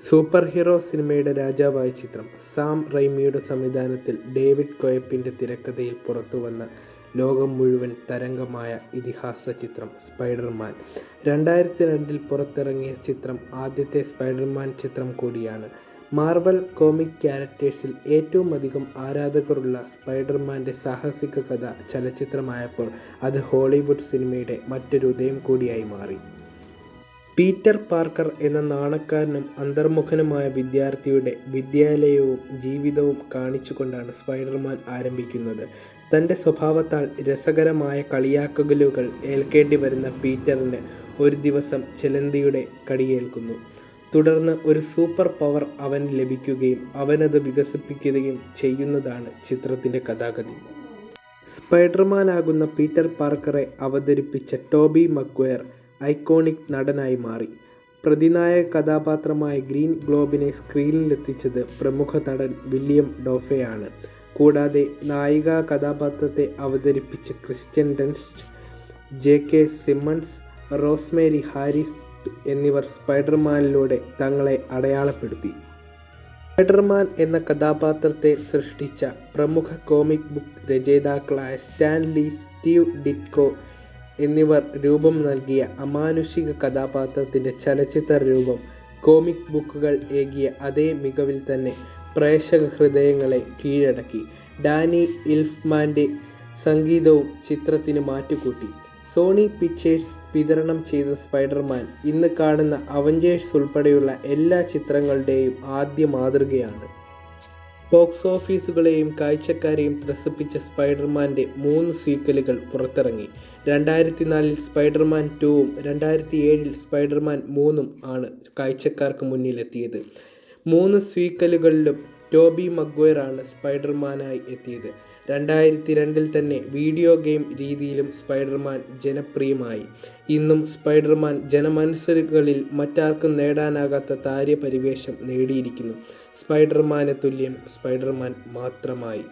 Super hero സിനിമയുടെ രാജാവായ ചിത്രം സാം റൈമിയുടെ സംവിധാനത്തിൽ ഡേവിഡ് കോയപ്പിൻ്റെ തിരക്കഥയിൽ പുറത്തുവന്ന ലോകം മുഴുവൻ തരംഗമായ ഇതിഹാസ ചിത്രം സ്പൈഡർമാൻ. 2002 പുറത്തിറങ്ങിയ ചിത്രം ആദ്യത്തെ സ്പൈഡർമാൻ ചിത്രം കൂടിയാണ്. മാർവൽ കോമിക് ക്യാരക്ടേഴ്സിൽ ഏറ്റവും അധികം ആരാധകരുള്ള സ്പൈഡർമാൻ്റെ സാഹസിക കഥ ചലച്ചിത്രമായപ്പോൾ അത് ഹോളിവുഡ് സിനിമയുടെ മറ്റൊരു ഉദയം കൂടിയായി മാറി. പീറ്റർ പാർക്കർ എന്ന നാണക്കാരനും അന്തർമുഖനുമായ വിദ്യാർത്ഥിയുടെ വിദ്യാലയവും ജീവിതവും കാണിച്ചുകൊണ്ടാണ് സ്പൈഡർമാൻ ആരംഭിക്കുന്നത്. തൻ്റെ സ്വഭാവത്താൽ രസകരമായ കളിയാക്കലുകൾ ഏൽക്കേണ്ടി വരുന്ന പീറ്ററിന് ഒരു ദിവസം ചിലന്തിയുടെ കടിയേൽക്കുന്നു. തുടർന്ന് ഒരു സൂപ്പർ പവർ അവന് ലഭിക്കുകയും അവനത് വികസിപ്പിക്കുകയും ചെയ്യുന്നതാണ് ചിത്രത്തിൻ്റെ കഥാഗതി. സ്പൈഡർമാനാകുന്ന പീറ്റർ പാർക്കറെ അവതരിപ്പിച്ച ടോബി മഗ്വയർ ഐക്കോണിക് നടനായി മാറി. പ്രതിനായക കഥാപാത്രമായ ഗ്രീൻ ഗ്ലോബിനെ സ്ക്രീനിലെത്തിച്ചത് പ്രമുഖ നടൻ വില്യം ഡോഫെയാണ്. കൂടാതെ നായികാ കഥാപാത്രത്തെ അവതരിപ്പിച്ച Kirsten Dunst, J K. Simmons, Rosemary Harris എന്നിവർ സ്പൈഡർമാനിലൂടെ തങ്ങളെ അടയാളപ്പെടുത്തി. സ്പൈഡർമാൻ എന്ന കഥാപാത്രത്തെ സൃഷ്ടിച്ച പ്രമുഖ കോമിക് ബുക്ക് രചയിതാക്കളായ സ്റ്റാൻ ലീ, സ്റ്റീവ് ഡിറ്റ്കോ എന്നിവർ രൂപം നൽകിയ അമാനുഷിക കഥാപാത്രത്തിൻ്റെ ചലച്ചിത്ര രൂപം കോമിക് ബുക്കുകൾ ഏകിയ അതേ മികവിൽ തന്നെ പ്രേക്ഷക ഹൃദയങ്ങളെ കീഴടക്കി. ഡാനി ഇൽഫ്മാൻ്റെ സംഗീതവും ചിത്രത്തിന് മാറ്റുകൂട്ടി. സോണി പിക്ചേഴ്സ് വിതരണം ചെയ്ത സ്പൈഡർമാൻ ഇന്ന് കാണുന്ന അവഞ്ചേഴ്സ് ഉൾപ്പെടെയുള്ള എല്ലാ ചിത്രങ്ങളുടെയും ആദ്യ മാതൃകയാണ്. ബോക്സ് ഓഫീസുകളെയും കാഴ്ചക്കാരെയും ത്രസിപ്പിച്ച സ്പൈഡർമാൻ്റെ 3 സീക്വലുകൾ പുറത്തിറങ്ങി. 2004 സ്പൈഡർമാൻ 2ഉം 2007 സ്പൈഡർമാൻ 3ഉം ആണ് കാഴ്ചക്കാർക്ക് മുന്നിലെത്തിയത്. 3 സീക്വലുകളിലും ടോബി മഗ്വയർ ആണ് സ്പൈഡർമാനായി എത്തിയത്. 2002 തന്നെ വീഡിയോ ഗെയിം രീതിയിലും സ്പൈഡർമാൻ ജനപ്രിയമായി. ഇന്നും സ്പൈഡർമാൻ ജനമനസ്സുകളിൽ മറ്റാർക്കും നേടാനാകാത്ത താരപരിവേഷം നേടിയിരിക്കുന്നു. സ്പൈഡർമാന് തുല്യം സ്പൈഡർമാൻ മാത്രമായി.